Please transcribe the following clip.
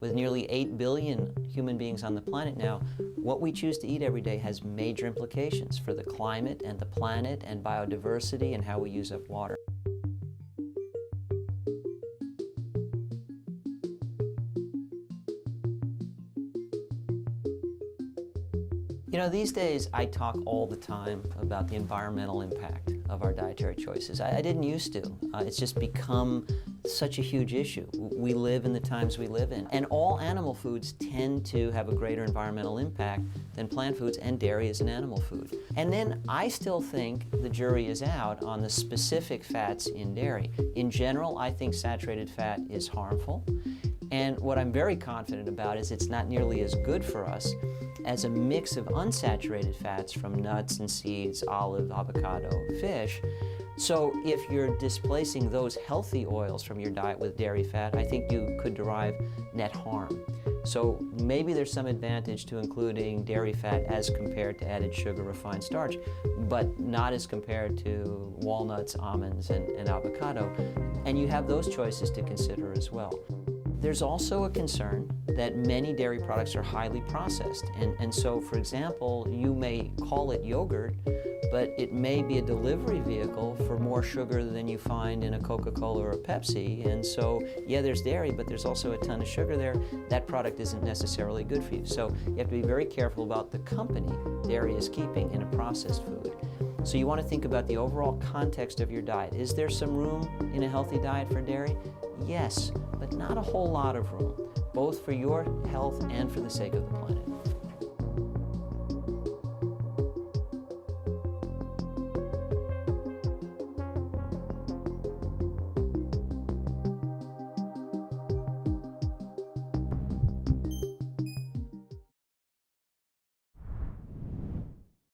With nearly 8 billion human beings on the planet now, what we choose to eat every day has major implications for the climate and the planet and biodiversity and how we use up water. You know, these days I talk all the time about the environmental impact of our dietary choices. I didn't used to. It's just become such a huge issue. We live in the times we live in. And all animal foods tend to have a greater environmental impact than plant foods, and dairy is an animal food. And then I still think the jury is out on the specific fats in dairy. In general, I think saturated fat is harmful. And what I'm very confident about is it's not nearly as good for us as a mix of unsaturated fats from nuts and seeds, olive, avocado, fish. So if you're displacing those healthy oils from your diet with dairy fat, I think you could derive net harm. So maybe there's some advantage to including dairy fat as compared to added sugar, refined starch, but not as compared to walnuts, almonds, and avocado. And you have those choices to consider as well. There's also a concern that many dairy products are highly processed. And so, for example, you may call it yogurt, but it may be a delivery vehicle for more sugar than you find in a Coca-Cola or a Pepsi. And so, yeah, there's dairy, but there's also a ton of sugar there. That product isn't necessarily good for you. So you have to be very careful about the company dairy is keeping in a processed food. So you want to think about the overall context of your diet. Is there some room in a healthy diet for dairy? Yes, but not a whole lot of room, both for your health and for the sake of the planet.